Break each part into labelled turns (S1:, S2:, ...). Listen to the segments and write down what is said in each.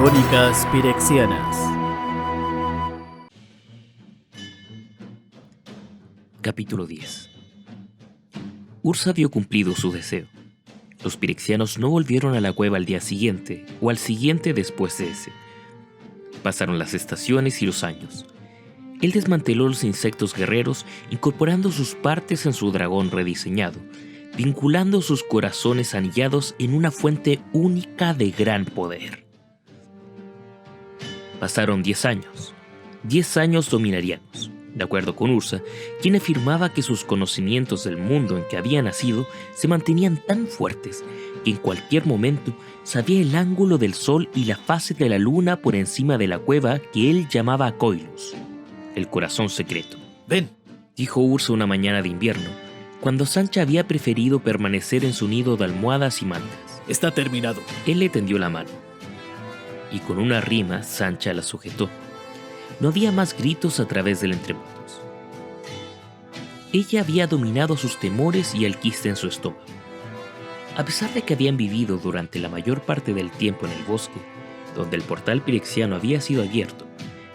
S1: Crónicas Pirexianas.
S2: Capítulo 10. Ursa había cumplido su deseo. Los pirexianos no volvieron a la cueva al día siguiente o al siguiente después de ese. Pasaron las estaciones y los años. Él desmanteló los insectos guerreros, incorporando sus partes en su dragón rediseñado, vinculando sus corazones anillados en una fuente única de gran poder. Pasaron 10 años. 10 años dominarianos, de acuerdo con Ursa, quien afirmaba que sus conocimientos del mundo en que había nacido se mantenían tan fuertes que en cualquier momento sabía el ángulo del sol y la fase de la luna por encima de la cueva que él llamaba Koilos, el corazón secreto.
S1: Ven,
S2: Dijo Ursa una mañana de invierno, cuando Sancha había preferido permanecer en su nido de almohadas y mantas.
S1: está terminado.
S2: Él le tendió la mano, y con una rima Sancha la sujetó. No había más gritos a través del entremundos. Ella había dominado sus temores y el quiste en su estómago. A pesar de que habían vivido durante la mayor parte del tiempo en el bosque, donde el portal pirexiano había sido abierto,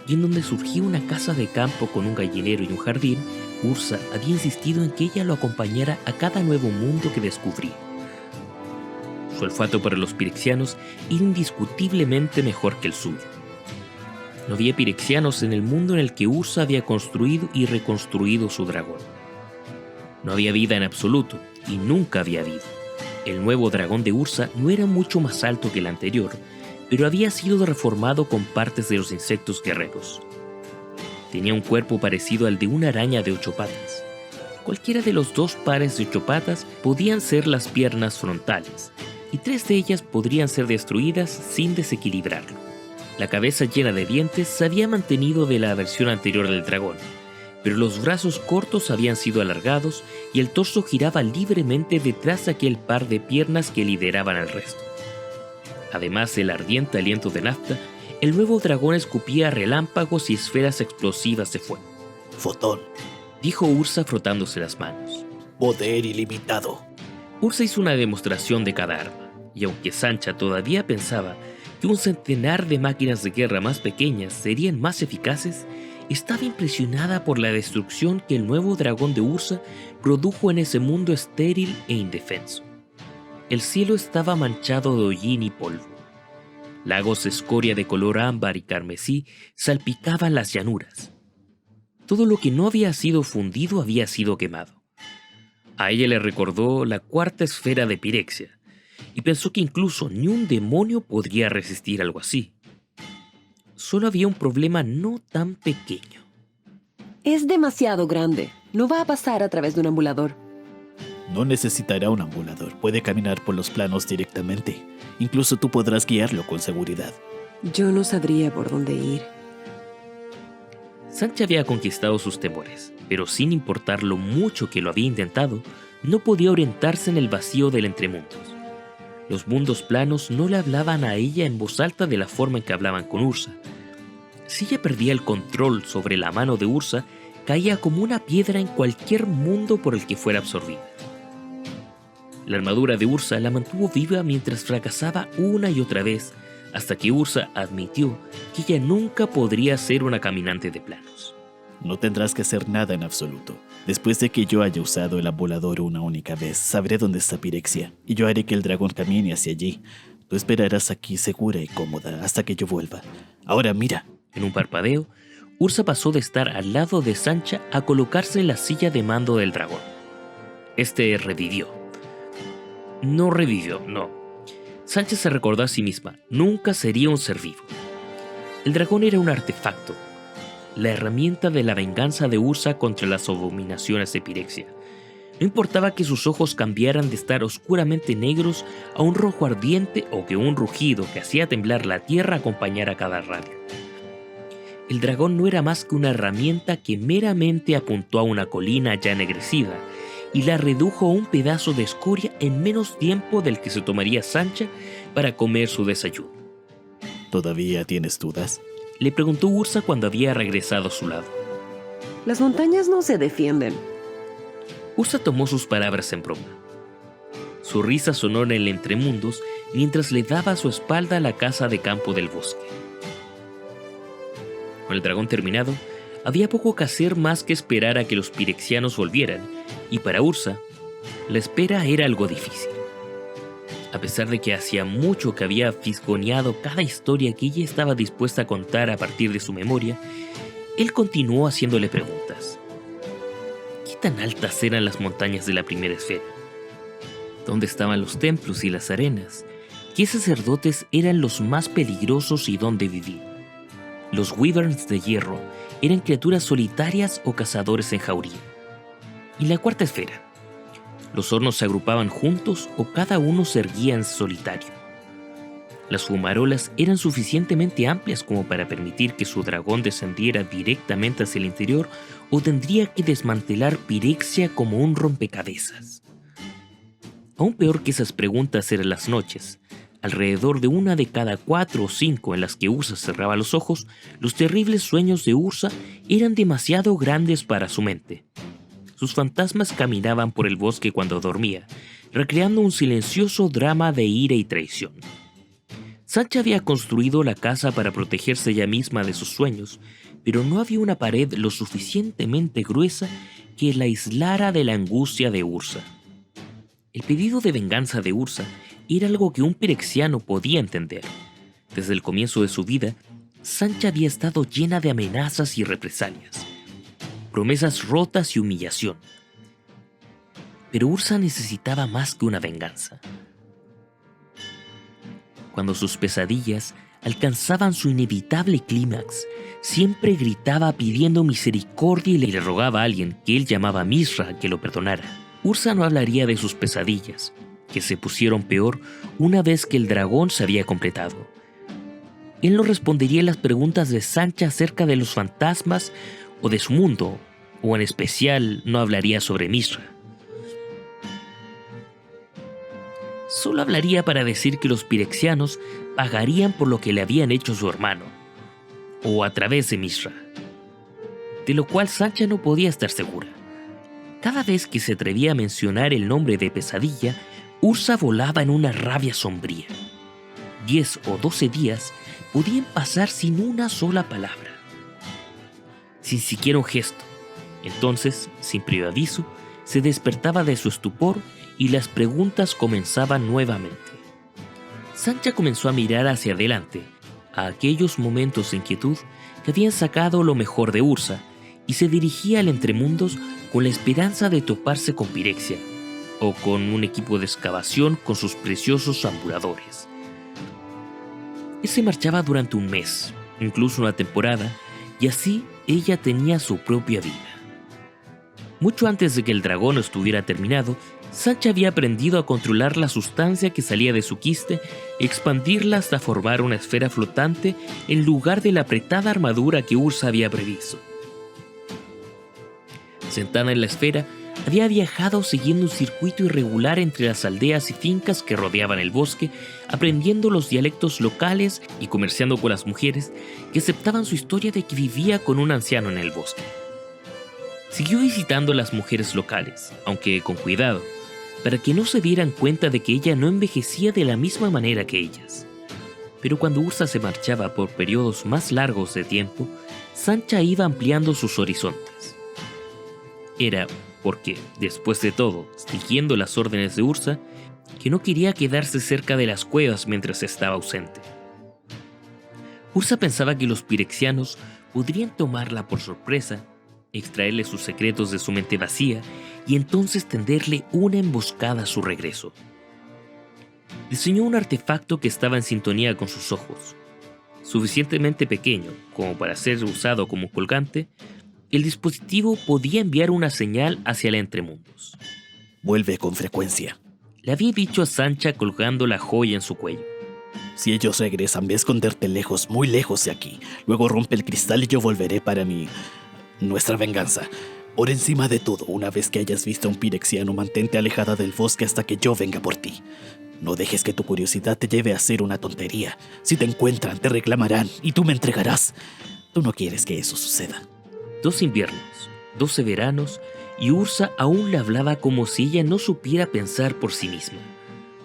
S2: y en donde surgía una casa de campo con un gallinero y un jardín, Ursa había insistido en que ella lo acompañara a cada nuevo mundo que descubría. Su olfato para los pirexianos era indiscutiblemente mejor que el suyo. No había pirexianos en el mundo en el que Ursa había construido y reconstruido su dragón. No había vida en absoluto, y nunca había vida. El nuevo dragón de Ursa no era mucho más alto que el anterior, pero había sido reformado con partes de los insectos guerreros. Tenía un cuerpo parecido al de una araña de 8 patas. Cualquiera de los 2 pares de 8 patas podían ser las piernas frontales, y 3 de ellas podrían ser destruidas sin desequilibrarlo. La cabeza llena de dientes se había mantenido de la versión anterior del dragón, pero los brazos cortos habían sido alargados y el torso giraba libremente detrás de aquel par de piernas que lideraban al resto. Además del ardiente aliento de nafta, el nuevo dragón escupía relámpagos y esferas explosivas de fuego.
S1: Fotón.
S2: Dijo Ursa frotándose las manos.
S1: Poder ilimitado.
S2: Ursa hizo una demostración de cada arma, y aunque Sancha todavía pensaba que un centenar de máquinas de guerra más pequeñas serían más eficaces, estaba impresionada por la destrucción que el nuevo dragón de Ursa produjo en ese mundo estéril e indefenso. El cielo estaba manchado de hollín y polvo. Lagos de escoria de color ámbar y carmesí salpicaban las llanuras. Todo lo que no había sido fundido había sido quemado. A ella le recordó la 4ª esfera de Pirexia, y pensó que incluso ni un demonio podría resistir algo así. Solo había un problema no tan pequeño.
S3: Es demasiado grande. No va a pasar a través de un ambulador.
S1: No necesitará un ambulador. Puede caminar por los planos directamente. Incluso tú podrás guiarlo con seguridad.
S3: Yo no sabría por dónde ir.
S2: Sancha había conquistado sus temores, pero sin importar lo mucho que lo había intentado, no podía orientarse en el vacío del entremundos. Los mundos planos no le hablaban a ella en voz alta de la forma en que hablaban con Ursa. Si ella perdía el control sobre la mano de Ursa, caía como una piedra en cualquier mundo por el que fuera absorbida. La armadura de Ursa la mantuvo viva mientras fracasaba una y otra vez, hasta que Ursa admitió que ella nunca podría ser una caminante de planos.
S1: No tendrás que hacer nada en absoluto. Después de que yo haya usado el ambulador una única vez, sabré dónde está Pirexia, y yo haré que el dragón camine hacia allí. Tú esperarás aquí segura y cómoda hasta que yo vuelva. Ahora mira.
S2: En un parpadeo, Ursa pasó de estar al lado de Sancha a colocarse en la silla de mando del dragón. Este revivió. No revivió, no. Sancha se recordó a sí misma, nunca sería un ser vivo. El dragón era un artefacto, la herramienta de la venganza de Ursa contra las abominaciones de Pirexia. No importaba que sus ojos cambiaran de estar oscuramente negros a un rojo ardiente o que un rugido que hacía temblar la tierra acompañara cada radio. El dragón no era más que una herramienta que meramente apuntó a una colina ya ennegrecida y la redujo a un pedazo de escoria en menos tiempo del que se tomaría Sancha para comer su desayuno.
S1: ¿Todavía tienes dudas?
S2: Le preguntó Ursa cuando había regresado a su lado.
S3: Las montañas no se defienden.
S2: Ursa tomó sus palabras en broma. Su risa sonó en el entremundos mientras le daba su espalda a la casa de campo del bosque. Con el dragón terminado, había poco que hacer más que esperar a que los pirexianos volvieran, y para Ursa, la espera era algo difícil. A pesar de que hacía mucho que había fisgoneado cada historia que ella estaba dispuesta a contar a partir de su memoria, él continuó haciéndole preguntas. ¿Qué tan altas eran las montañas de la primera esfera? ¿Dónde estaban los templos y las arenas? ¿Qué sacerdotes eran los más peligrosos y dónde vivían? ¿Los wyverns de hierro eran criaturas solitarias o cazadores en jauría? Y la cuarta esfera. ¿Los hornos se agrupaban juntos o cada uno se erguía en solitario? Las fumarolas eran suficientemente amplias como para permitir que su dragón descendiera directamente hacia el interior o tendría que desmantelar Pirexia como un rompecabezas. Aún peor que esas preguntas eran las noches. Alrededor de una de cada 4 o 5 en las que Ursa cerraba los ojos, los terribles sueños de Ursa eran demasiado grandes para su mente. Sus fantasmas caminaban por el bosque cuando dormía, recreando un silencioso drama de ira y traición. Sancha había construido la casa para protegerse ella misma de sus sueños, pero no había una pared lo suficientemente gruesa que la aislara de la angustia de Ursa. El pedido de venganza de Ursa era algo que un pirexiano podía entender. Desde el comienzo de su vida, Sancha había estado llena de amenazas y represalias, promesas rotas y humillación. Pero Ursa necesitaba más que una venganza. Cuando sus pesadillas alcanzaban su inevitable clímax, siempre gritaba pidiendo misericordia y le rogaba a alguien que él llamaba Mishra que lo perdonara. Ursa no hablaría de sus pesadillas, que se pusieron peor una vez que el dragón se había completado. Él no respondería a las preguntas de Sancha acerca de los fantasmas o de su mundo, o en especial no hablaría sobre Mishra. Solo hablaría para decir que los pirexianos pagarían por lo que le habían hecho a su hermano, o a través de Mishra, de lo cual Sancha no podía estar segura. Cada vez que se atrevía a mencionar el nombre de Pesadilla, Ursa volaba en una rabia sombría. 10 o 12 días podían pasar sin una sola palabra, sin siquiera un gesto. Entonces, sin previo aviso, se despertaba de su estupor y las preguntas comenzaban nuevamente. Sancha comenzó a mirar hacia adelante, a aquellos momentos de inquietud que habían sacado lo mejor de Ursa, y se dirigía al entremundos con la esperanza de toparse con Pirexia, o con un equipo de excavación con sus preciosos ambuladores. Él se marchaba durante un mes, incluso una temporada, y así ella tenía su propia vida. Mucho antes de que el dragón estuviera terminado, Sancha había aprendido a controlar la sustancia que salía de su quiste y expandirla hasta formar una esfera flotante en lugar de la apretada armadura que Ursa había previsto. Sentada en la esfera, había viajado siguiendo un circuito irregular entre las aldeas y fincas que rodeaban el bosque, aprendiendo los dialectos locales y comerciando con las mujeres que aceptaban su historia de que vivía con un anciano en el bosque. Siguió visitando a las mujeres locales, aunque con cuidado, para que no se dieran cuenta de que ella no envejecía de la misma manera que ellas. Pero cuando Ursa se marchaba por periodos más largos de tiempo, Sancha iba ampliando sus horizontes. Era porque, después de todo, siguiendo las órdenes de Ursa, que no quería quedarse cerca de las cuevas mientras estaba ausente. Ursa pensaba que los pirexianos podrían tomarla por sorpresa, extraerle sus secretos de su mente vacía y entonces tenderle una emboscada a su regreso. Diseñó un artefacto que estaba en sintonía con sus ojos. Suficientemente pequeño como para ser usado como colgante, el dispositivo podía enviar una señal hacia el entremundos.
S1: Vuelve con frecuencia.
S2: Le había dicho a Sancha colgando la joya en su cuello.
S1: Si ellos regresan, ve a esconderte lejos, muy lejos de aquí. Luego rompe el cristal y yo volveré para nuestra venganza. Por encima de todo, una vez que hayas visto a un pirexiano, mantente alejada del bosque hasta que yo venga por ti. No dejes que tu curiosidad te lleve a hacer una tontería. Si te encuentran, te reclamarán y tú me entregarás. Tú no quieres que eso suceda.
S2: 2 inviernos, 12 veranos, y Ursa aún le hablaba como si ella no supiera pensar por sí misma.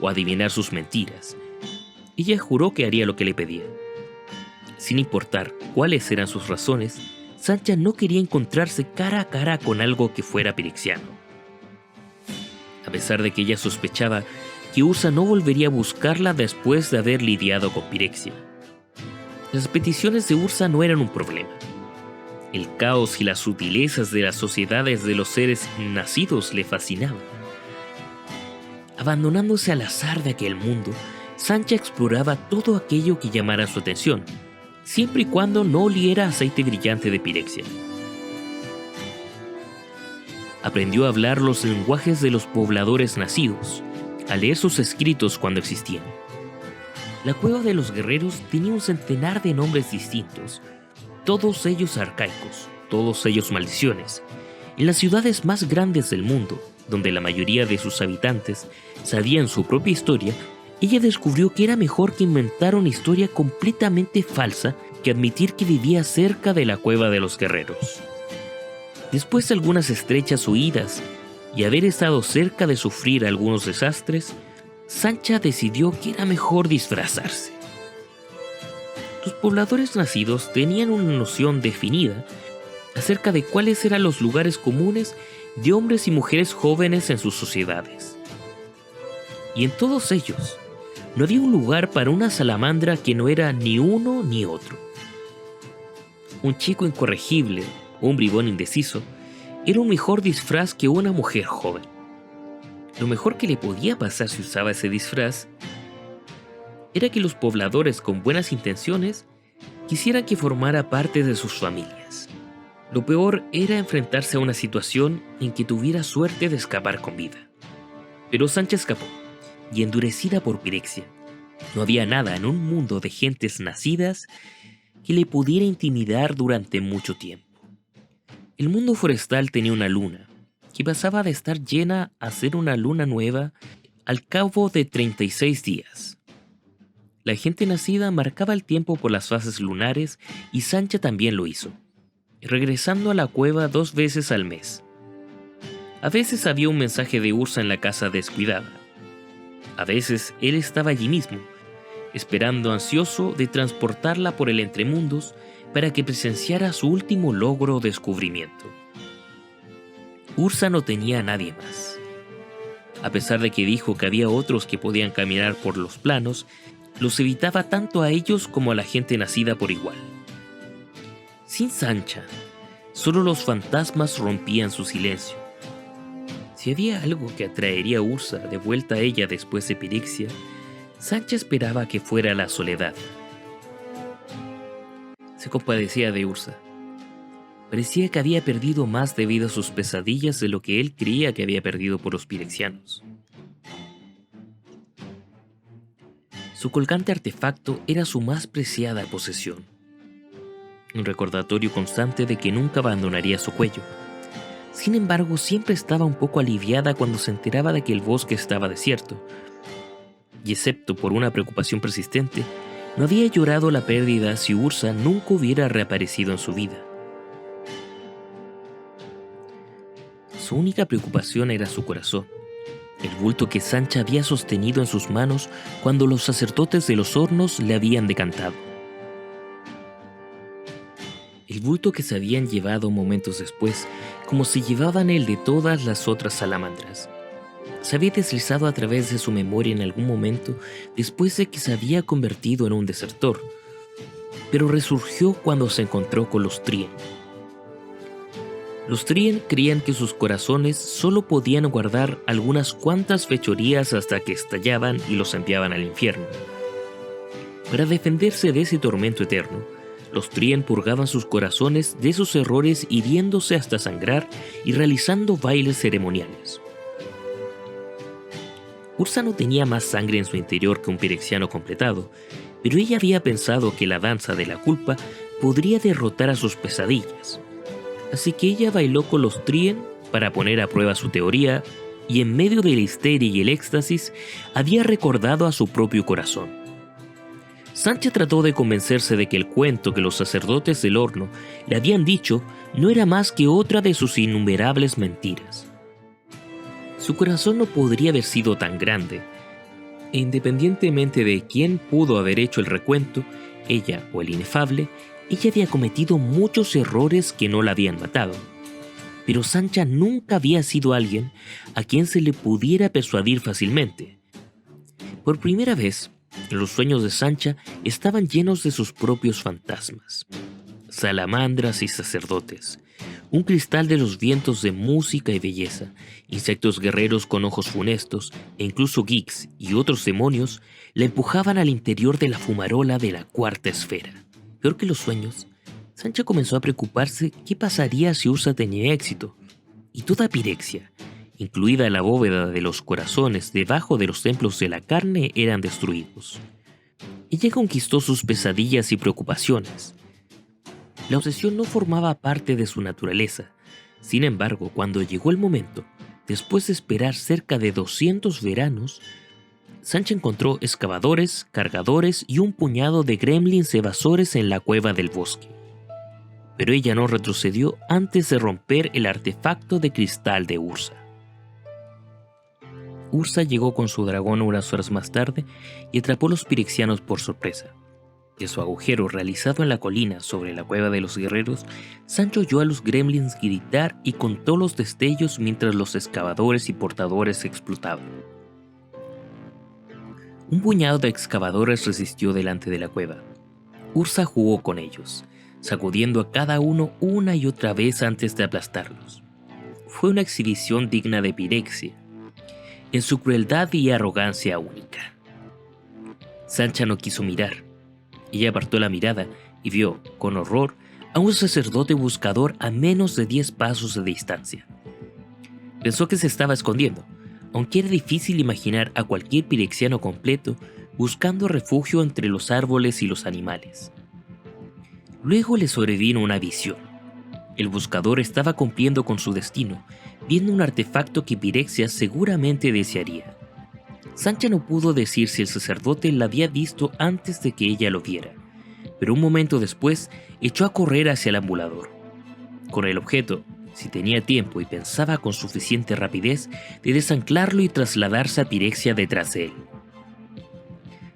S2: o adivinar sus mentiras. Ella juró que haría lo que le pedía. Sin importar cuáles eran sus razones, Sancha no quería encontrarse cara a cara con algo que fuera pirexiano. A pesar de que ella sospechaba que Ursa no volvería a buscarla después de haber lidiado con Pirexia. Las peticiones de Ursa no eran un problema. El caos y las sutilezas de las sociedades de los seres nacidos le fascinaban. Abandonándose al azar de aquel mundo, Sancha exploraba todo aquello que llamara su atención, siempre y cuando no oliera aceite brillante de Pirexia. Aprendió a hablar los lenguajes de los pobladores nacidos, a leer sus escritos cuando existían. La cueva de los guerreros tenía un centenar de nombres distintos, todos ellos arcaicos, todos ellos maldiciones. En las ciudades más grandes del mundo, donde la mayoría de sus habitantes sabían su propia historia, ella descubrió que era mejor que inventar una historia completamente falsa que admitir que vivía cerca de la cueva de los guerreros. Después de algunas estrechas huidas y haber estado cerca de sufrir algunos desastres, Sancha decidió que era mejor disfrazarse. Los pobladores nacidos tenían una noción definida acerca de cuáles eran los lugares comunes de hombres y mujeres jóvenes en sus sociedades. Y en todos ellos, no había un lugar para una salamandra que no era ni uno ni otro. Un chico incorregible o un bribón indeciso era un mejor disfraz que una mujer joven. Lo mejor que le podía pasar si usaba ese disfraz era que los pobladores con buenas intenciones quisieran que formara parte de sus familias. Lo peor era enfrentarse a una situación en que tuviera suerte de escapar con vida. Pero Sancha escapó, y endurecida por Pirexia, no había nada en un mundo de gentes nacidas que le pudiera intimidar durante mucho tiempo. El mundo forestal tenía una luna, que pasaba de estar llena a ser una luna nueva al cabo de 36 días. La gente nacida marcaba el tiempo por las fases lunares y Sancha también lo hizo, regresando a la cueva 2 veces al mes. A veces había un mensaje de Ursa en la casa descuidada. A veces él estaba allí mismo, esperando ansioso de transportarla por el entremundos para que presenciara su último logro o descubrimiento. Ursa no tenía a nadie más. A pesar de que dijo que había otros que podían caminar por los planos, los evitaba tanto a ellos como a la gente nacida por igual. Sin Sancha, solo los fantasmas rompían su silencio. Si había algo que atraería a Ursa de vuelta a ella después de Pirexia, Sancha esperaba que fuera la soledad. Se compadecía de Ursa. Parecía que había perdido más debido a sus pesadillas de lo que él creía que había perdido por los pirexianos. Su colgante artefacto era su más preciada posesión. Un recordatorio constante de que nunca abandonaría su cuello. Sin embargo, siempre estaba un poco aliviada cuando se enteraba de que el bosque estaba desierto. Y excepto por una preocupación persistente, no había llorado la pérdida si Ursa nunca hubiera reaparecido en su vida. Su única preocupación era su corazón, el bulto que Sancha había sostenido en sus manos cuando los sacerdotes de los hornos le habían decantado. El bulto que se habían llevado momentos después, como se llevaban el de todas las otras salamandras. Se había deslizado a través de su memoria en algún momento después de que se había convertido en un desertor, pero resurgió cuando se encontró con los Trien. Los Trien creían que sus corazones solo podían guardar algunas cuantas fechorías hasta que estallaban y los enviaban al infierno. Para defenderse de ese tormento eterno, los Trien purgaban sus corazones de sus errores hiriéndose hasta sangrar y realizando bailes ceremoniales. Ursa no tenía más sangre en su interior que un pirexiano completado, pero ella había pensado que la danza de la culpa podría derrotar a sus pesadillas. Así que ella bailó con los Trien para poner a prueba su teoría y en medio de la histeria y el éxtasis había recordado a su propio corazón. Sancha trató de convencerse de que el cuento que los sacerdotes del horno le habían dicho no era más que otra de sus innumerables mentiras. Su corazón no podría haber sido tan grande, E independientemente de quién pudo haber hecho el recuento, ella o el inefable, ella había cometido muchos errores que no la habían matado. Pero Sancha nunca había sido alguien a quien se le pudiera persuadir fácilmente. Por primera vez, los sueños de Sancha estaban llenos de sus propios fantasmas. Salamandras y sacerdotes, un cristal de los vientos de música y belleza, insectos guerreros con ojos funestos e incluso geeks y otros demonios la empujaban al interior de la fumarola de la cuarta esfera. Peor que los sueños, Sancha comenzó a preocuparse qué pasaría si Ursa tenía éxito, y toda Pirexia, incluida la bóveda de los corazones debajo de los templos de la carne, eran destruidos. Ella conquistó sus pesadillas y preocupaciones. La obsesión no formaba parte de su naturaleza. Sin embargo, cuando llegó el momento, después de esperar cerca de 200 veranos, Sancha encontró excavadores, cargadores y un puñado de gremlins evasores en la cueva del bosque. Pero ella no retrocedió antes de romper el artefacto de cristal de Ursa. Ursa llegó con su dragón unas horas más tarde y atrapó a los pirexianos por sorpresa. De su agujero realizado en la colina sobre la cueva de los guerreros, Sancha oyó a los gremlins gritar y contó los destellos mientras los excavadores y portadores explotaban. Un puñado de excavadores resistió delante de la cueva. Ursa jugó con ellos, sacudiendo a cada uno una y otra vez antes de aplastarlos. Fue una exhibición digna de Pirexia, en su crueldad y arrogancia única. Sancha no quiso mirar. Ella apartó la mirada y vio, con horror, a un sacerdote buscador a menos de 10 pasos de distancia. Pensó que se estaba escondiendo, aunque era difícil imaginar a cualquier pirexiano completo buscando refugio entre los árboles y los animales. Luego le sobrevino una visión. El buscador estaba cumpliendo con su destino, viendo un artefacto que Pirexia seguramente desearía. Sancha no pudo decir si el sacerdote la había visto antes de que ella lo viera, pero un momento después echó a correr hacia el ambulador. Con el objeto, si tenía tiempo y pensaba con suficiente rapidez, de desanclarlo y trasladarse a Pirexia detrás de él.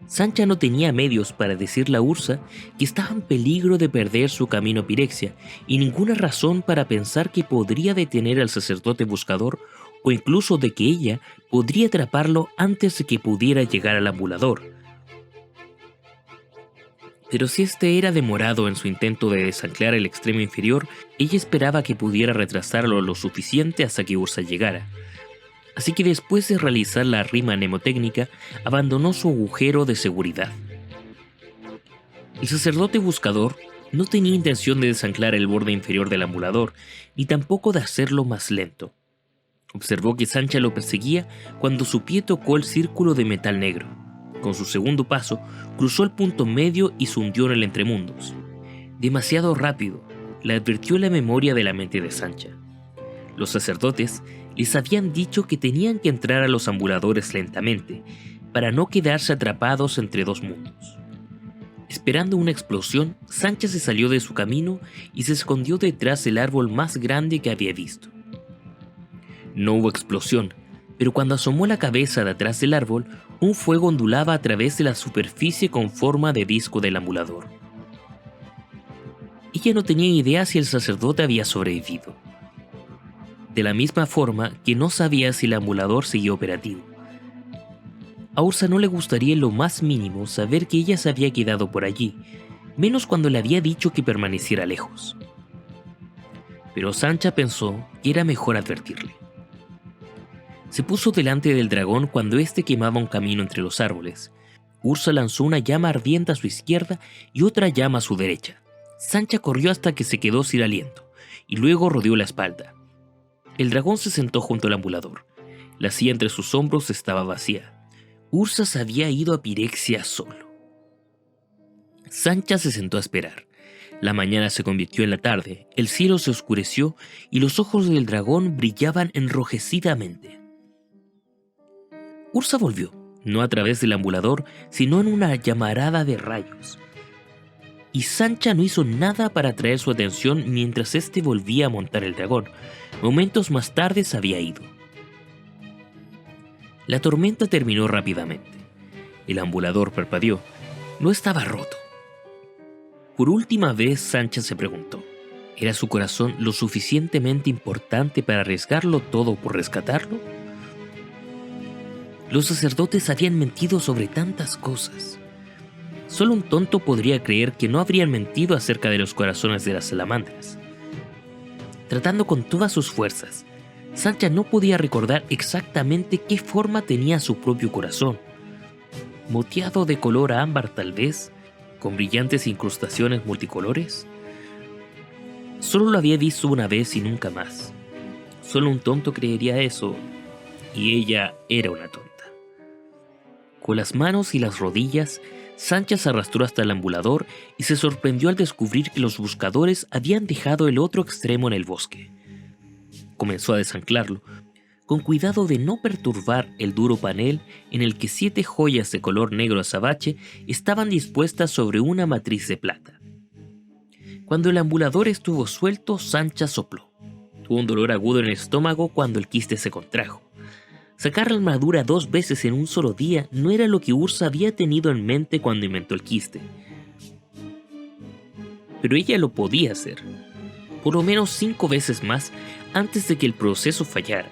S2: Sancha no tenía medios para decirle a Ursa que estaba en peligro de perder su camino a Pirexia y ninguna razón para pensar que podría detener al sacerdote buscador o incluso de que ella podría atraparlo antes de que pudiera llegar al ambulador. Pero si este era demorado en su intento de desanclar el extremo inferior, ella esperaba que pudiera retrasarlo lo suficiente hasta que Ursa llegara. Así que después de realizar la rima mnemotécnica, abandonó su agujero de seguridad. El sacerdote buscador no tenía intención de desanclar el borde inferior del ambulador, ni tampoco de hacerlo más lento. Observó que Sancha lo perseguía cuando su pie tocó el círculo de metal negro. Con su segundo paso, cruzó el punto medio y se hundió en el entremundos. Demasiado rápido, le advirtió la memoria de la mente de Sancha. Los sacerdotes les habían dicho que tenían que entrar a los ambuladores lentamente, para no quedarse atrapados entre dos mundos. Esperando una explosión, Sancha se salió de su camino y se escondió detrás del árbol más grande que había visto. No hubo explosión, pero cuando asomó la cabeza de atrás del árbol, un fuego ondulaba a través de la superficie con forma de disco del ambulador. Ella no tenía idea si el sacerdote había sobrevivido. De la misma forma que no sabía si el ambulador seguía operativo. A Ursa no le gustaría en lo más mínimo saber que ella se había quedado por allí, menos cuando le había dicho que permaneciera lejos. Pero Sancha pensó que era mejor advertirle. Se puso delante del dragón cuando éste quemaba un camino entre los árboles. Ursa lanzó una llama ardiente a su izquierda y otra llama a su derecha. Sancha corrió hasta que se quedó sin aliento, y luego rodeó la espalda. El dragón se sentó junto al ambulador. La silla entre sus hombros estaba vacía. Ursa se había ido a Pirexia solo. Sancha se sentó a esperar. La mañana se convirtió en la tarde, el cielo se oscureció y los ojos del dragón brillaban enrojecidamente. Ursa volvió, no a través del ambulador, sino en una llamarada de rayos. Y Sancha no hizo nada para atraer su atención mientras éste volvía a montar el dragón. Momentos más tarde se había ido. La tormenta terminó rápidamente. El ambulador parpadeó. No estaba roto. Por última vez, Sancha se preguntó, ¿era su corazón lo suficientemente importante para arriesgarlo todo por rescatarlo? Los sacerdotes habían mentido sobre tantas cosas. Solo un tonto podría creer que no habrían mentido acerca de los corazones de las salamandras. Tratando con todas sus fuerzas, Sancha no podía recordar exactamente qué forma tenía su propio corazón. Moteado de color ámbar tal vez, con brillantes incrustaciones multicolores. Solo lo había visto una vez y nunca más. Solo un tonto creería eso, y ella era una tonta. Con las manos y las rodillas, Sancha se arrastró hasta el ambulador y se sorprendió al descubrir que los buscadores habían dejado el otro extremo en el bosque. Comenzó a desanclarlo, con cuidado de no perturbar el duro panel en el que 7 joyas de color negro azabache estaban dispuestas sobre una matriz de plata. Cuando el ambulador estuvo suelto, Sancha sopló. Tuvo un dolor agudo en el estómago cuando el quiste se contrajo. Sacar la armadura 2 veces en un solo día no era lo que Ursa había tenido en mente cuando inventó el quiste. Pero ella lo podía hacer, por lo menos 5 veces más antes de que el proceso fallara.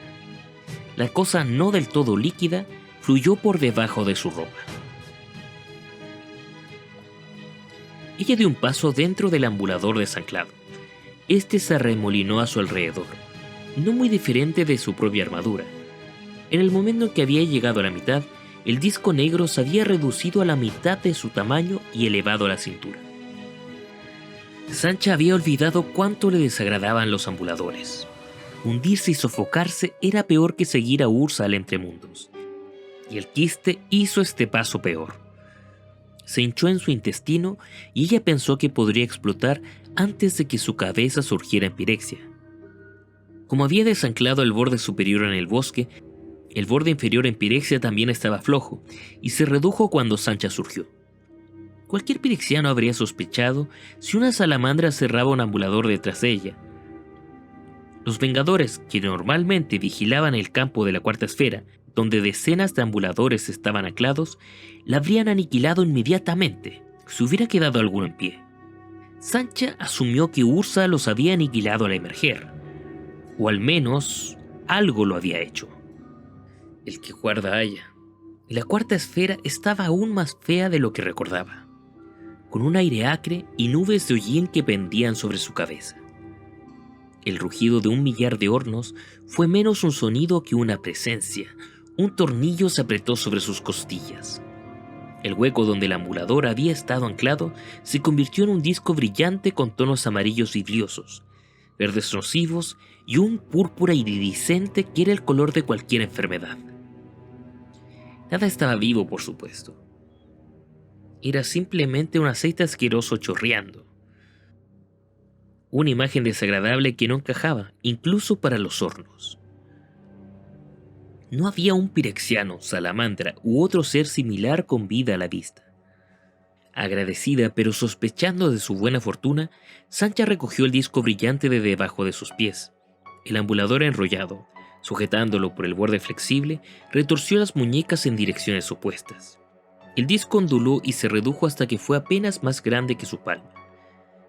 S2: La cosa no del todo líquida fluyó por debajo de su ropa. Ella dio un paso dentro del ambulador desanclado. Este se arremolinó a su alrededor, no muy diferente de su propia armadura. En el momento en que había llegado a la mitad, el disco negro se había reducido a la mitad de su tamaño y elevado a la cintura. Sancha había olvidado cuánto le desagradaban los ambuladores. Hundirse y sofocarse era peor que seguir a Ursa al entremundos. Y el quiste hizo este paso peor. Se hinchó en su intestino y ella pensó que podría explotar antes de que su cabeza surgiera en pirexia. Como había desanclado el borde superior en el bosque, el borde inferior en pirexia también estaba flojo y se redujo cuando Sancha surgió. Cualquier pirexiano habría sospechado si una salamandra cerraba un ambulador detrás de ella. Los vengadores, que normalmente vigilaban el campo de la cuarta esfera, donde decenas de ambuladores estaban anclados, la habrían aniquilado inmediatamente si hubiera quedado alguno en pie. Sancha asumió que Ursa los había aniquilado al emerger, o al menos algo lo había hecho. El que guarda haya. La cuarta esfera estaba aún más fea de lo que recordaba, con un aire acre y nubes de hollín que pendían sobre su cabeza. El rugido de 1.000.000 de hornos fue menos un sonido que una presencia. Un tornillo se apretó sobre sus costillas. El hueco donde el ambulador había estado anclado se convirtió en un disco brillante con tonos amarillos vidriosos, verdes nocivos y un púrpura iridiscente que era el color de cualquier enfermedad. Nada estaba vivo, por supuesto. Era simplemente un aceite asqueroso chorreando. Una imagen desagradable que no encajaba, incluso para los hornos. No había un pirexiano, salamandra u otro ser similar con vida a la vista. Agradecida pero sospechando de su buena fortuna, Sancha recogió el disco brillante de debajo de sus pies. El ambulador enrollado, sujetándolo por el borde flexible, retorció las muñecas en direcciones opuestas. El disco onduló y se redujo hasta que fue apenas más grande que su palma,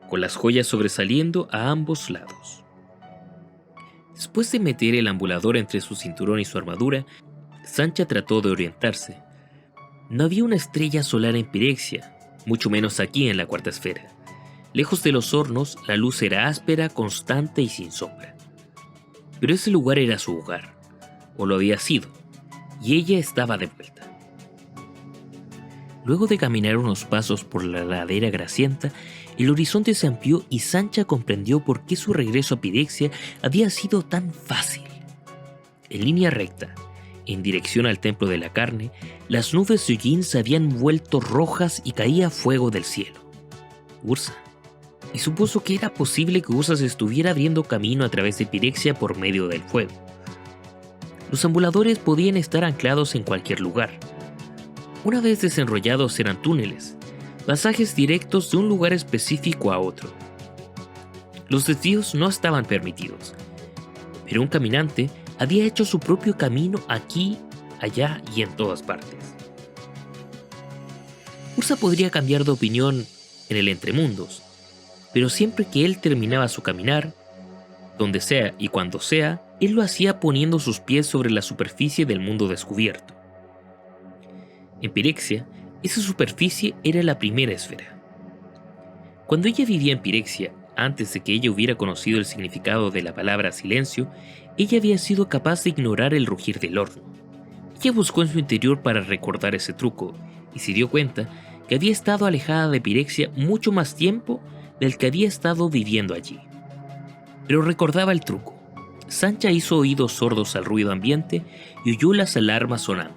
S2: con las joyas sobresaliendo a ambos lados. Después de meter el ambulador entre su cinturón y su armadura, Sancha trató de orientarse. No había una estrella solar en Pirexia, mucho menos aquí en la cuarta esfera. Lejos de los hornos, la luz era áspera, constante y sin sombra. Pero ese lugar era su hogar, o lo había sido, y ella estaba de vuelta. Luego de caminar unos pasos por la ladera grasienta, el horizonte se amplió y Sancha comprendió por qué su regreso a Pirexia había sido tan fácil. En línea recta, en dirección al templo de la carne, las nubes de hollín se habían vuelto rojas y caía fuego del cielo. Ursa. Y supuso que era posible que Ursa se estuviera abriendo camino a través de Pirexia por medio del fuego. Los ambuladores podían estar anclados en cualquier lugar. Una vez desenrollados eran túneles, pasajes directos de un lugar específico a otro. Los desvíos no estaban permitidos, pero un caminante había hecho su propio camino aquí, allá y en todas partes. Ursa podría cambiar de opinión en el entremundos, pero siempre que él terminaba su caminar, donde sea y cuando sea, él lo hacía poniendo sus pies sobre la superficie del mundo descubierto. En Pirexia, esa superficie era la primera esfera. Cuando ella vivía en Pirexia, antes de que ella hubiera conocido el significado de la palabra silencio, ella había sido capaz de ignorar el rugir del horno. Ella buscó en su interior para recordar ese truco y se dio cuenta que había estado alejada de Pirexia mucho más tiempo del que había estado viviendo allí. Pero recordaba el truco. Sancha hizo oídos sordos al ruido ambiente y oyó las alarmas sonando.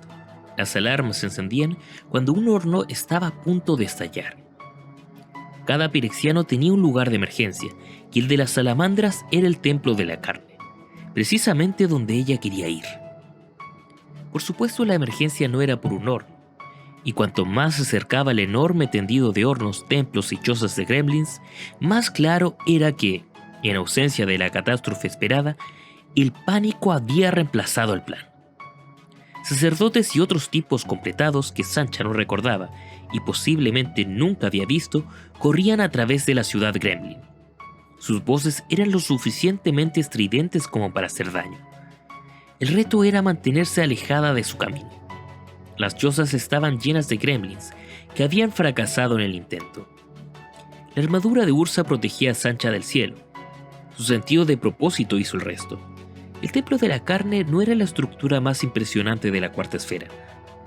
S2: Las alarmas se encendían cuando un horno estaba a punto de estallar. Cada pirexiano tenía un lugar de emergencia, y el de las salamandras era el templo de la carne, precisamente donde ella quería ir. Por supuesto, la emergencia no era por un horno, y cuanto más se acercaba al enorme tendido de hornos, templos y chozas de gremlins, más claro era que, en ausencia de la catástrofe esperada, el pánico había reemplazado al plan. Sacerdotes y otros tipos completados que Sancha no recordaba y posiblemente nunca había visto corrían a través de la ciudad gremlin. Sus voces eran lo suficientemente estridentes como para hacer daño. El reto era mantenerse alejada de su camino. Las chozas estaban llenas de gremlins que habían fracasado en el intento. La armadura de Ursa protegía a Sancha del cielo. Su sentido de propósito hizo el resto. El templo de la carne no era la estructura más impresionante de la cuarta esfera,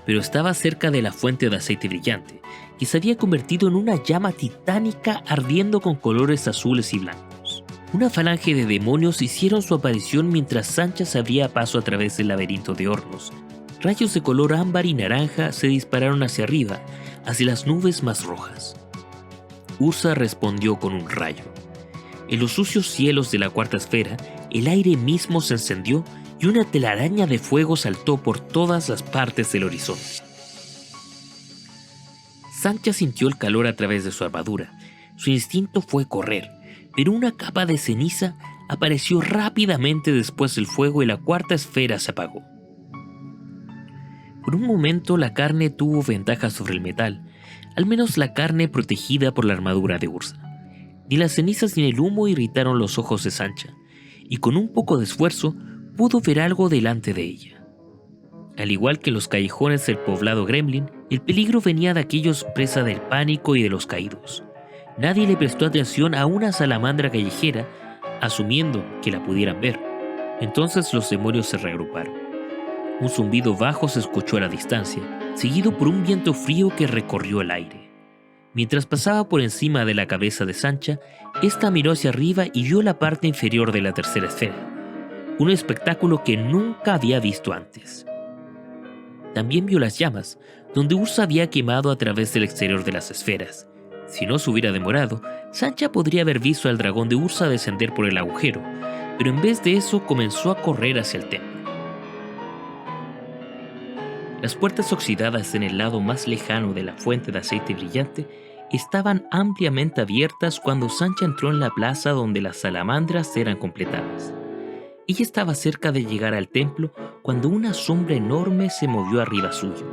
S2: pero estaba cerca de la fuente de aceite brillante, que se había convertido en una llama titánica ardiendo con colores azules y blancos. Una falange de demonios hicieron su aparición mientras Sancha se abría paso a través del laberinto de hornos. Rayos de color ámbar y naranja se dispararon hacia arriba, hacia las nubes más rojas. Ursa respondió con un rayo. En los sucios cielos de la cuarta esfera, el aire mismo se encendió y una telaraña de fuego saltó por todas las partes del horizonte. Sancha sintió el calor a través de su armadura. Su instinto fue correr, pero una capa de ceniza apareció rápidamente después del fuego y la cuarta esfera se apagó. Por un momento la carne tuvo ventaja sobre el metal, al menos la carne protegida por la armadura de Ursa. Ni las cenizas ni el humo irritaron los ojos de Sancha, y con un poco de esfuerzo pudo ver algo delante de ella. Al igual que en los callejones del poblado gremlin, el peligro venía de aquellos presa del pánico y de los caídos. Nadie le prestó atención a una salamandra callejera, asumiendo que la pudieran ver. Entonces los demonios se reagruparon. Un zumbido bajo se escuchó a la distancia, seguido por un viento frío que recorrió el aire. Mientras pasaba por encima de la cabeza de Sancha, ésta miró hacia arriba y vio la parte inferior de la tercera esfera, un espectáculo que nunca había visto antes. También vio las llamas, donde Ursa había quemado a través del exterior de las esferas. Si no se hubiera demorado, Sancha podría haber visto al dragón de Ursa descender por el agujero, pero en vez de eso comenzó a correr hacia el templo. Las puertas oxidadas en el lado más lejano de la fuente de aceite brillante estaban ampliamente abiertas cuando Sancha entró en la plaza donde las salamandras eran completadas. Ella estaba cerca de llegar al templo cuando una sombra enorme se movió arriba suyo.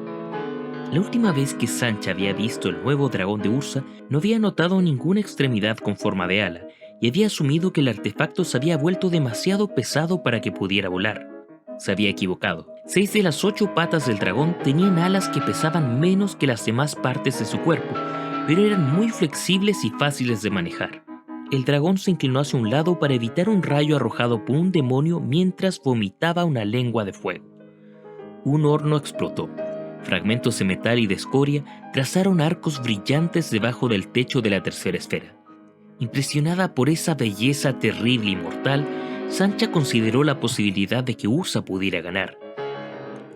S2: La última vez que Sancha había visto el nuevo dragón de Ursa, no había notado ninguna extremidad con forma de ala y había asumido que el artefacto se había vuelto demasiado pesado para que pudiera volar. Se había equivocado. 6 de las 8 patas del dragón tenían alas que pesaban menos que las demás partes de su cuerpo, pero eran muy flexibles y fáciles de manejar. El dragón se inclinó hacia un lado para evitar un rayo arrojado por un demonio mientras vomitaba una lengua de fuego. Un horno explotó. Fragmentos de metal y de escoria trazaron arcos brillantes debajo del techo de la tercera esfera. Impresionada por esa belleza terrible y mortal, Sancha consideró la posibilidad de que Ursa pudiera ganar.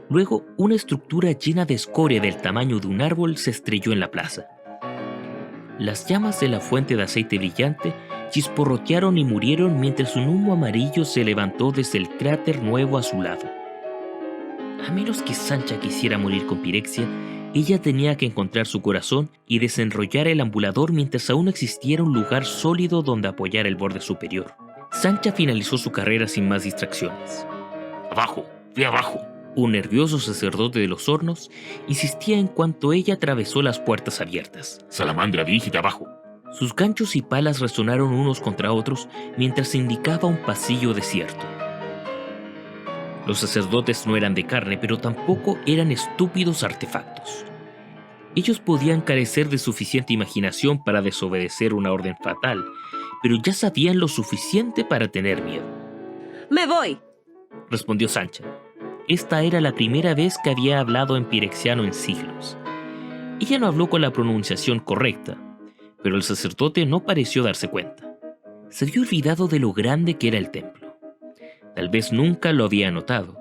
S2: Luego, una estructura llena de escoria del tamaño de un árbol se estrelló en la plaza. Las llamas de la fuente de aceite brillante chisporrotearon y murieron mientras un humo amarillo se levantó desde el cráter nuevo a su lado. A menos que Sancha quisiera morir con pirexia, ella tenía que encontrar su corazón y desenrollar el ambulador mientras aún existiera un lugar sólido donde apoyar el borde superior. Sancha finalizó su carrera sin más distracciones.
S4: ¡Abajo! ¡Ve abajo!
S2: Un nervioso sacerdote de los hornos insistía en cuanto ella atravesó las puertas abiertas.
S4: Salamandra, dirígete abajo.
S2: Sus ganchos y palas resonaron unos contra otros mientras indicaba un pasillo desierto. Los sacerdotes no eran de carne, pero tampoco eran estúpidos artefactos. Ellos podían carecer de suficiente imaginación para desobedecer una orden fatal, pero ya sabían lo suficiente para tener miedo.
S3: ¡Me voy!
S2: Respondió Sancha. Esta era la primera vez que había hablado en pirexiano en siglos. Ella no habló con la pronunciación correcta, pero el sacerdote no pareció darse cuenta. Se había olvidado de lo grande que era el templo. Tal vez nunca lo había notado.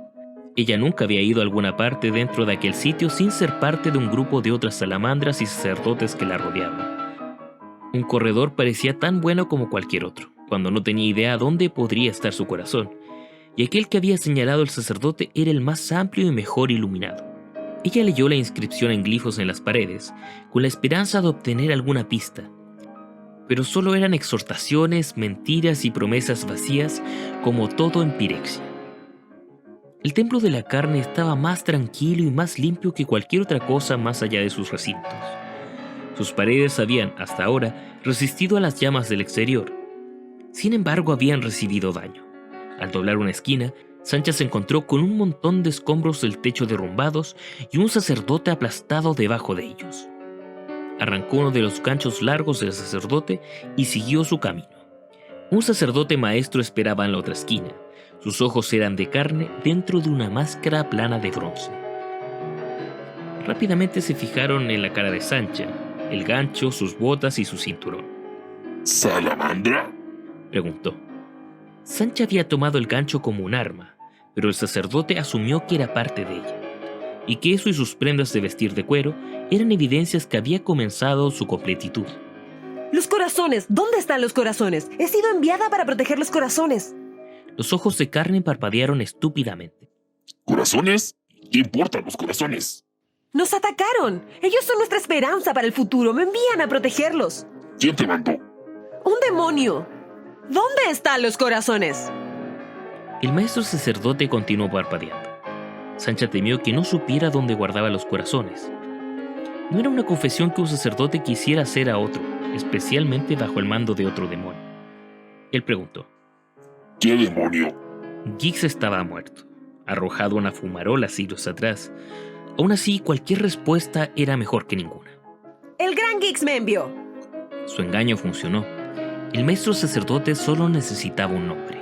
S2: Ella nunca había ido a alguna parte dentro de aquel sitio sin ser parte de un grupo de otras salamandras y sacerdotes que la rodeaban. Un corredor parecía tan bueno como cualquier otro, cuando no tenía idea dónde podría estar su corazón, y aquel que había señalado el sacerdote era el más amplio y mejor iluminado. Ella leyó la inscripción en glifos en las paredes, con la esperanza de obtener alguna pista, pero solo eran exhortaciones, mentiras y promesas vacías, como todo en Pirexia. El templo de la carne estaba más tranquilo y más limpio que cualquier otra cosa más allá de sus recintos. Sus paredes habían, hasta ahora, resistido a las llamas del exterior. Sin embargo, habían recibido daño. Al doblar una esquina, Sancha se encontró con un montón de escombros del techo derrumbados y un sacerdote aplastado debajo de ellos. Arrancó uno de los ganchos largos del sacerdote y siguió su camino. Un sacerdote maestro esperaba en la otra esquina. Sus ojos eran de carne dentro de una máscara plana de bronce. Rápidamente se fijaron en la cara de Sancha, el gancho, sus botas y su cinturón.
S4: ¿Salamandra?
S2: Preguntó. Sancha había tomado el gancho como un arma, pero el sacerdote asumió que era parte de ella, y que eso y sus prendas de vestir de cuero eran evidencias que había comenzado su completitud.
S3: ¡Los corazones! ¿Dónde están los corazones? He sido enviada para proteger los corazones.
S2: Los ojos de carne parpadearon estúpidamente.
S4: ¿Corazones? ¿Qué importan los corazones?
S3: ¡Nos atacaron! Ellos son nuestra esperanza para el futuro. Me envían a protegerlos.
S4: ¿Quién te mandó?
S3: ¡Un demonio! ¿Dónde están los corazones?
S2: El maestro sacerdote continuó parpadeando. Sancha temió que no supiera dónde guardaba los corazones. No era una confesión que un sacerdote quisiera hacer a otro, especialmente bajo el mando de otro demonio. Él preguntó.
S4: ¿Qué demonio?
S2: Gix estaba muerto, arrojado a una fumarola siglos atrás. Aún así, cualquier respuesta era mejor que ninguna.
S3: ¡El gran Gix me envió!
S2: Su engaño funcionó. El maestro sacerdote solo necesitaba un nombre.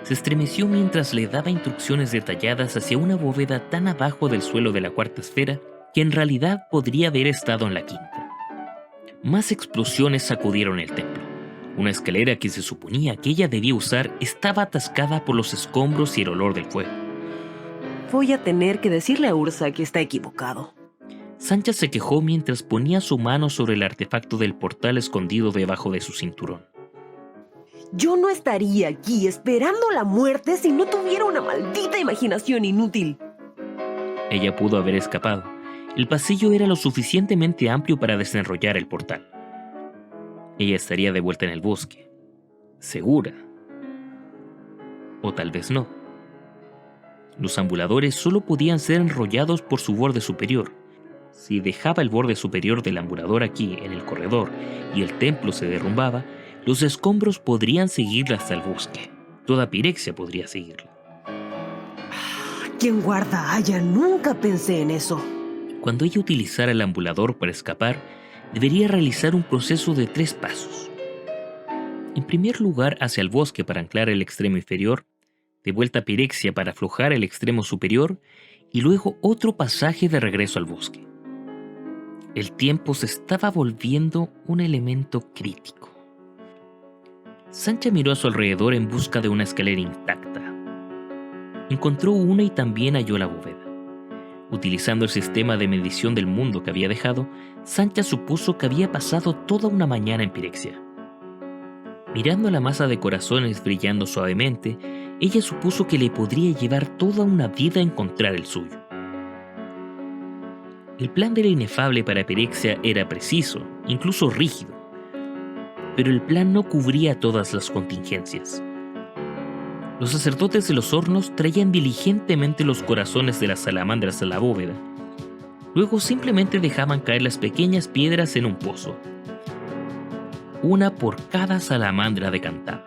S2: Se estremeció mientras le daba instrucciones detalladas hacia una bóveda tan abajo del suelo de la cuarta esfera que en realidad podría haber estado en la quinta. Más explosiones sacudieron el templo. Una escalera que se suponía que ella debía usar estaba atascada por los escombros y el olor del fuego.
S3: Voy a tener que decirle a Ursa que está equivocado.
S2: Sancha se quejó mientras ponía su mano sobre el artefacto del portal escondido debajo de su cinturón.
S3: Yo no estaría aquí esperando la muerte si no tuviera una maldita imaginación inútil.
S2: Ella pudo haber escapado. El pasillo era lo suficientemente amplio para desenrollar el portal. Ella estaría de vuelta en el bosque. Segura. O tal vez no. Los ambuladores solo podían ser enrollados por su borde superior. Si dejaba el borde superior del ambulador aquí, en el corredor, y el templo se derrumbaba, los escombros podrían seguirla hasta el bosque. Toda Pirexia podría seguirla.
S3: ¿Quién guarda a Aya? Nunca pensé en eso.
S2: Cuando ella utilizara el ambulador para escapar, debería realizar un proceso de 3 pasos. En primer lugar, hacia el bosque para anclar el extremo inferior, de vuelta a Pirexia para aflojar el extremo superior, y luego otro pasaje de regreso al bosque. El tiempo se estaba volviendo un elemento crítico. Sancha miró a su alrededor en busca de una escalera intacta. Encontró una y también halló la bóveda. Utilizando el sistema de medición del mundo que había dejado, Sancha supuso que había pasado toda una mañana en Pirexia. Mirando la masa de corazones brillando suavemente, ella supuso que le podría llevar toda una vida encontrar el suyo. El plan de la inefable para Pirexia era preciso, incluso rígido. Pero el plan no cubría todas las contingencias. Los sacerdotes de los hornos traían diligentemente los corazones de las salamandras a la bóveda. Luego simplemente dejaban caer las pequeñas piedras en un pozo, una por cada salamandra decantada.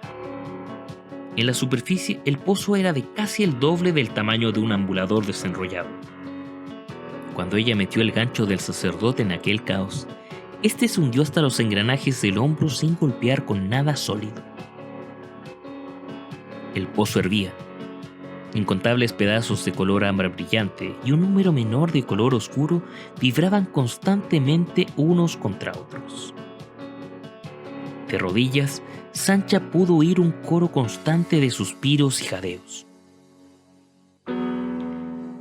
S2: En la superficie, el pozo era de casi el doble del tamaño de un ambulador desenrollado. Cuando ella metió el gancho del sacerdote en aquel caos, este se hundió hasta los engranajes del hombro sin golpear con nada sólido. El pozo hervía. Incontables pedazos de color ámbar brillante y un número menor de color oscuro vibraban constantemente unos contra otros. De rodillas, Sancha pudo oír un coro constante de suspiros y jadeos.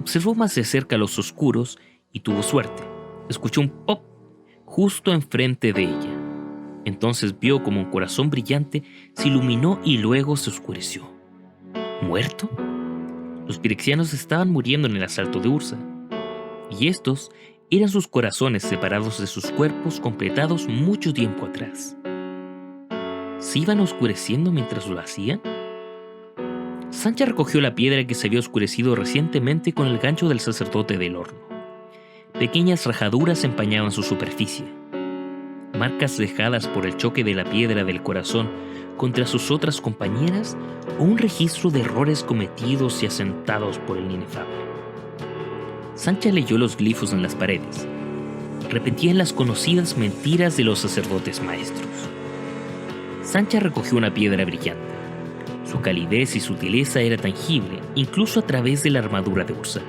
S2: Observó más de cerca los oscuros y tuvo suerte. Escuchó un pop justo enfrente de ella. Entonces vio como un corazón brillante se iluminó y luego se oscureció. ¿Muerto? Los pirexianos estaban muriendo en el asalto de Ursa, y estos eran sus corazones separados de sus cuerpos completados mucho tiempo atrás. ¿Se iban oscureciendo mientras lo hacían? Sancha recogió la piedra que se había oscurecido recientemente con el gancho del sacerdote del horno. Pequeñas rajaduras empañaban su superficie. Marcas dejadas por el choque de la piedra del corazón contra sus otras compañeras o un registro de errores cometidos y asentados por el inefable. Sancha leyó los glifos en las paredes. Repetían las conocidas mentiras de los sacerdotes maestros. Sancha recogió una piedra brillante. Su calidez y sutileza era tangible, incluso a través de la armadura de Ursa.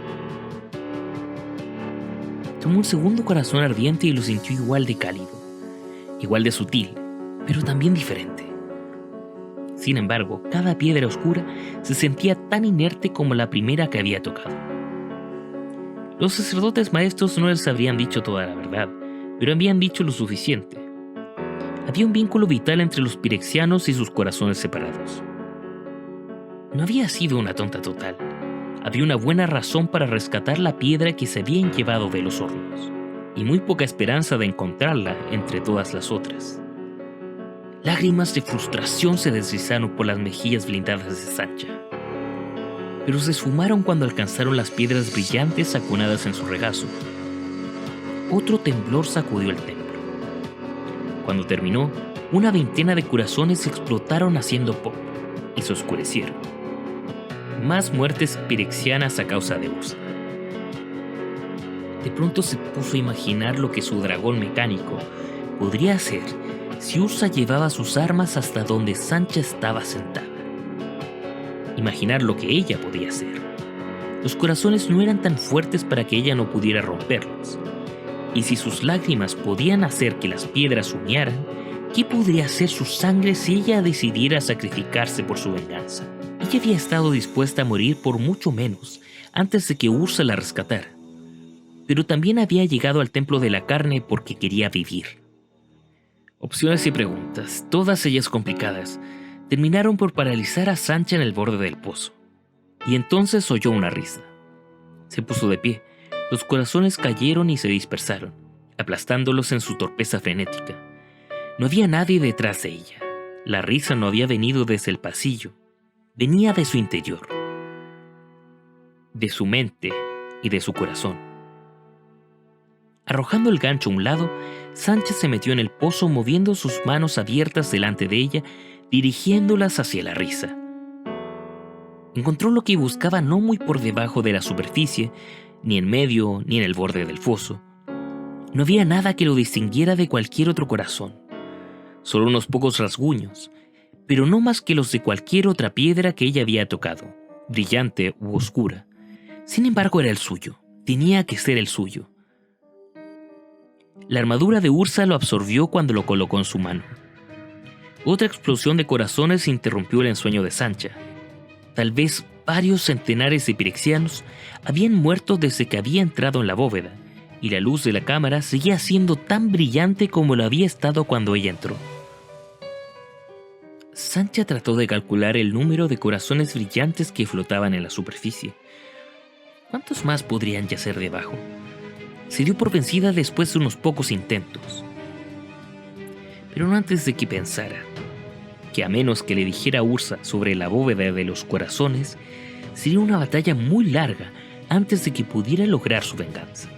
S2: Tomó un segundo corazón ardiente y lo sintió igual de cálido, igual de sutil, pero también diferente. Sin embargo, cada piedra oscura se sentía tan inerte como la primera que había tocado. Los sacerdotes maestros no les habrían dicho toda la verdad, pero habían dicho lo suficiente. Había un vínculo vital entre los pirexianos y sus corazones separados. No había sido una tonta total. Había una buena razón para rescatar la piedra que se habían llevado de los hornos, y muy poca esperanza de encontrarla entre todas las otras. Lágrimas de frustración se deslizaron por las mejillas blindadas de Sancha, pero se esfumaron cuando alcanzaron las piedras brillantes acunadas en su regazo. Otro temblor sacudió el templo. Cuando terminó, una veintena de corazones explotaron haciendo pop y se oscurecieron. Más muertes pirexianas a causa de Ursa. De pronto se puso a imaginar lo que su dragón mecánico podría hacer si Ursa llevaba sus armas hasta donde Sancha estaba sentada. Imaginar lo que ella podía hacer. Los corazones no eran tan fuertes para que ella no pudiera romperlos. Y si sus lágrimas podían hacer que las piedras humearan, ¿qué podría hacer su sangre si ella decidiera sacrificarse por su venganza? Ella había estado dispuesta a morir por mucho menos antes de que Ursa la rescatara. Pero también había llegado al templo de la carne porque quería vivir. Opciones y preguntas, todas ellas complicadas, terminaron por paralizar a Sancha en el borde del pozo. Y entonces oyó una risa. Se puso de pie. Los corazones cayeron y se dispersaron, aplastándolos en su torpeza frenética. No había nadie detrás de ella. La risa no había venido desde el pasillo. Venía de su interior, de su mente y de su corazón. Arrojando el gancho a un lado, Sancha se metió en el pozo moviendo sus manos abiertas delante de ella, dirigiéndolas hacia la risa. Encontró lo que buscaba no muy por debajo de la superficie, ni en medio ni en el borde del foso. No había nada que lo distinguiera de cualquier otro corazón, solo unos pocos rasguños, pero no más que los de cualquier otra piedra que ella había tocado, brillante u oscura. Sin embargo, era el suyo, tenía que ser el suyo. La armadura de Ursa lo absorbió cuando lo colocó en su mano. Otra explosión de corazones interrumpió el ensueño de Sancha. Tal vez varios centenares de pirexianos habían muerto desde que había entrado en la bóveda, y la luz de la cámara seguía siendo tan brillante como lo había estado cuando ella entró. Sancha trató de calcular el número de corazones brillantes que flotaban en la superficie. ¿Cuántos más podrían yacer debajo? Se dio por vencida después de unos pocos intentos. Pero no antes de que pensara. que a menos que le dijera a Ursa sobre la bóveda de los corazones, sería una batalla muy larga antes de que pudiera lograr su venganza.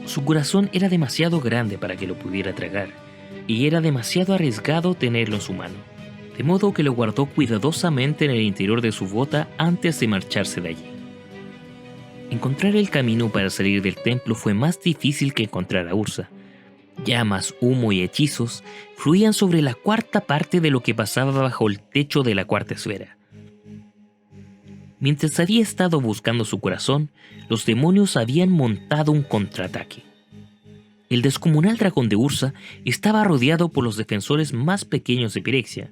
S2: Su corazón era demasiado grande para que lo pudiera tragar, y era demasiado arriesgado tenerlo en su mano, de modo que lo guardó cuidadosamente en el interior de su bota antes de marcharse de allí. Encontrar el camino para salir del templo fue más difícil que encontrar a Ursa. Llamas, humo y hechizos fluían sobre la cuarta parte de lo que pasaba bajo el techo de la cuarta esfera. Mientras había estado buscando su corazón, los demonios habían montado un contraataque. El descomunal dragón de Ursa estaba rodeado por los defensores más pequeños de Pirexia,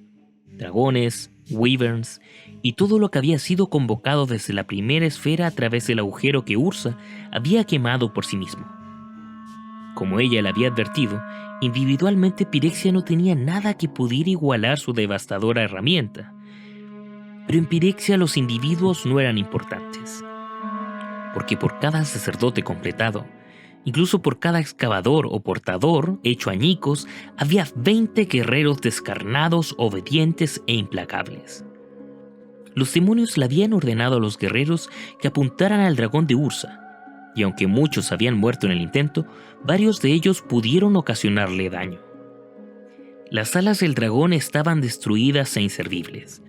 S2: dragones, wyverns y todo lo que había sido convocado desde la primera esfera a través del agujero que Ursa había quemado por sí mismo. Como ella le había advertido, individualmente Pirexia no tenía nada que pudiera igualar su devastadora herramienta. Pero en Pirexia los individuos no eran importantes, porque por cada sacerdote completado, incluso por cada excavador o portador hecho añicos, había 20 guerreros descarnados, obedientes e implacables. Los demonios le habían ordenado a los guerreros que apuntaran al dragón de Ursa, y aunque muchos habían muerto en el intento, varios de ellos pudieron ocasionarle daño. Las alas del dragón estaban destruidas e inservibles.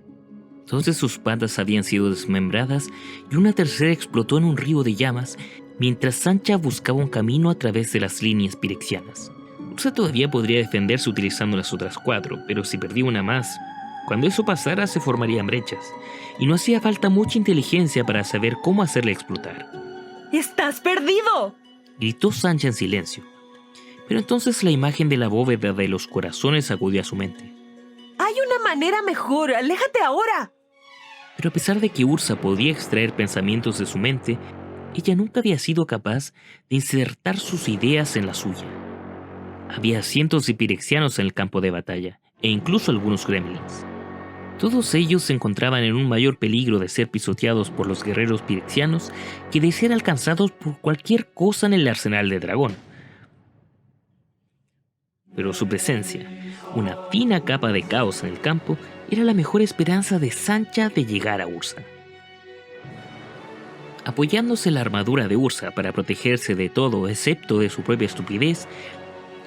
S2: Dos de sus patas habían sido desmembradas y una tercera explotó en un río de llamas mientras Sancha buscaba un camino a través de las líneas pirexianas. Ursa todavía podría defenderse utilizando las otras 4, pero si perdía una más, cuando eso pasara se formarían brechas, y no hacía falta mucha inteligencia para saber cómo hacerle explotar.
S3: ¡Estás perdido!,
S2: gritó Sancha en silencio. Pero entonces la imagen de la bóveda de los corazones acudió a su mente.
S3: ¡Hay una manera mejor! ¡Aléjate ahora!
S2: Pero a pesar de que Ursa podía extraer pensamientos de su mente, ella nunca había sido capaz de insertar sus ideas en la suya. Había cientos de pirexianos en el campo de batalla, e incluso algunos gremlins. Todos ellos se encontraban en un mayor peligro de ser pisoteados por los guerreros pirexianos que de ser alcanzados por cualquier cosa en el arsenal de dragón. Pero su presencia, una fina capa de caos en el campo, era la mejor esperanza de Sancha de llegar a Ursa. Apoyándose en la armadura de Ursa para protegerse de todo excepto de su propia estupidez,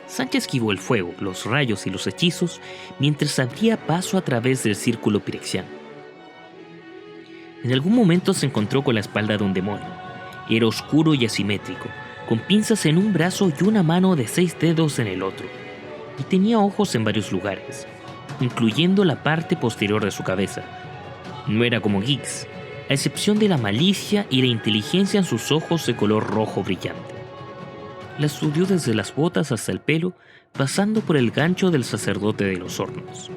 S2: Sancha esquivó el fuego, los rayos y los hechizos mientras abría paso a través del círculo pirexiano. En algún momento se encontró con la espalda de un demonio. Era oscuro y asimétrico, con pinzas en un brazo y una mano de 6 dedos en el otro, y tenía ojos en varios lugares, incluyendo la parte posterior de su cabeza. No era como Gix, a excepción de la malicia y la inteligencia en sus ojos de color rojo brillante. La estudió desde las botas hasta el pelo, pasando por el gancho del sacerdote de los hornos.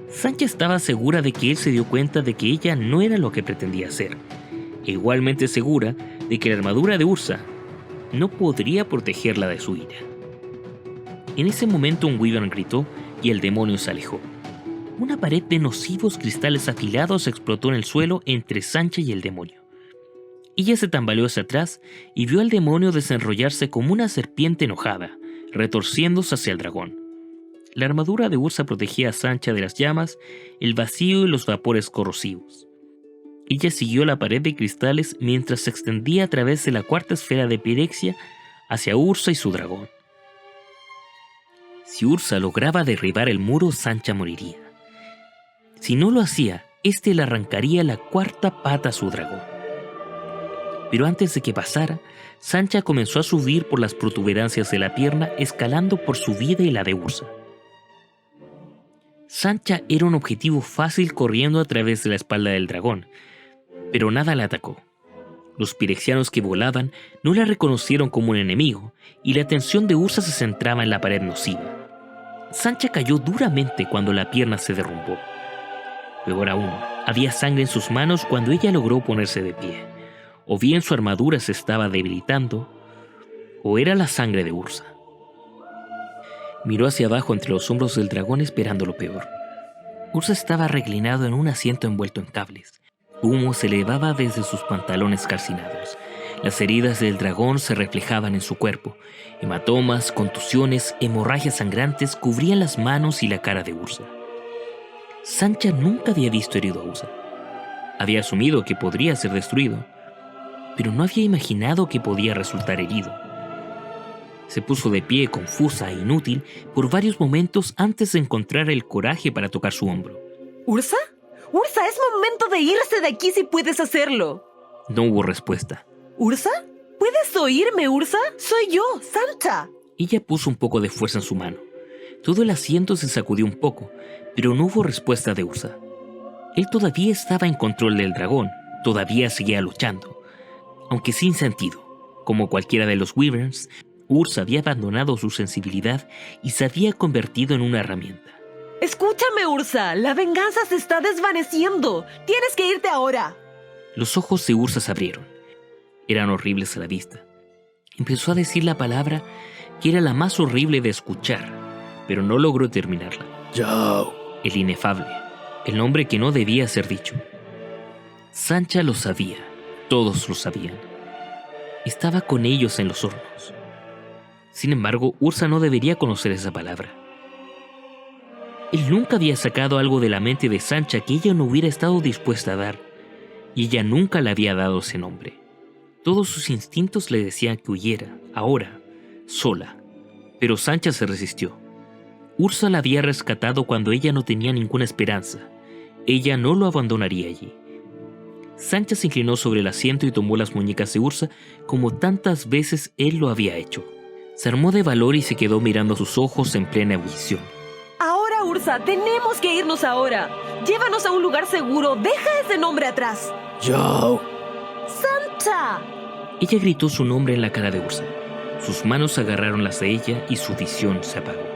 S2: Sancha estaba segura de que él se dio cuenta de que ella no era lo que pretendía ser, e igualmente segura de que la armadura de Ursa no podría protegerla de su ira. En ese momento un wyvern gritó y el demonio se alejó. Una pared de nocivos cristales afilados explotó en el suelo entre Sancha y el demonio. Ella se tambaleó hacia atrás y vio al demonio desenrollarse como una serpiente enojada, retorciéndose hacia el dragón. La armadura de Ursa protegía a Sancha de las llamas, el vacío y los vapores corrosivos. Ella siguió la pared de cristales mientras se extendía a través de la cuarta esfera de Pirexia hacia Ursa y su dragón. Si Ursa lograba derribar el muro, Sancha moriría. Si no lo hacía, este le arrancaría la cuarta pata a su dragón. Pero antes de que pasara, Sancha comenzó a subir por las protuberancias de la pierna, escalando por su vida y la de Ursa. Sancha era un objetivo fácil corriendo a través de la espalda del dragón, pero nada la atacó. Los pirexianos que volaban no la reconocieron como un enemigo, y la atención de Ursa se centraba en la pared nociva. Sancha cayó duramente cuando la pierna se derrumbó. Peor aún, había sangre en sus manos cuando ella logró ponerse de pie. O bien su armadura se estaba debilitando, o era la sangre de Ursa. Miró hacia abajo entre los hombros del dragón esperando lo peor. Ursa estaba reclinado en un asiento envuelto en cables. Humo se elevaba desde sus pantalones calcinados, Las heridas del dragón se reflejaban en su cuerpo. Hematomas, contusiones, hemorragias sangrantes cubrían las manos y la cara de Ursa. Sancha nunca había visto herido a Ursa. Había asumido que podría ser destruido, pero no había imaginado que podía resultar herido. Se puso de pie, confusa e inútil, por varios momentos antes de encontrar el coraje para tocar su hombro.
S3: ¿Ursa? ¡Ursa, es momento de irse de aquí si puedes hacerlo!
S2: No hubo respuesta.
S3: ¿Ursa? ¿Puedes oírme, Ursa? Soy yo, Sancha.
S2: Ella puso un poco de fuerza en su mano. Todo el asiento se sacudió un poco, pero no hubo respuesta de Ursa. Él todavía estaba en control del dragón, todavía seguía luchando, aunque sin sentido. Como cualquiera de los Wyverns, Ursa había abandonado su sensibilidad y se había convertido en una herramienta.
S3: Escúchame, Ursa, la venganza se está desvaneciendo. Tienes que irte ahora.
S2: Los ojos de Ursa se abrieron. Eran horribles a la vista. Empezó a decir la palabra que era la más horrible de escuchar, pero no logró terminarla.
S1: Yao.
S2: El inefable, el nombre que no debía ser dicho. Sancha lo sabía, todos lo sabían. Estaba con ellos en los hornos. Sin embargo, Ursa no debería conocer esa palabra. Él nunca había sacado algo de la mente de Sancha que ella no hubiera estado dispuesta a dar, y ella nunca le había dado ese nombre. Todos sus instintos le decían que huyera, ahora, sola. Pero Sancha se resistió. Ursa la había rescatado cuando ella no tenía ninguna esperanza. Ella no lo abandonaría allí. Sancha se inclinó sobre el asiento y tomó las muñecas de Ursa como tantas veces él lo había hecho. Se armó de valor y se quedó mirando a sus ojos en plena ebullición.
S3: Ahora, Ursa, tenemos que irnos ahora. Llévanos a un lugar seguro. Deja ese nombre atrás.
S1: Yao.
S3: ¡Sancha!
S2: Ella gritó su nombre en la cara de Ursa. Sus manos agarraron las de ella y su visión se apagó.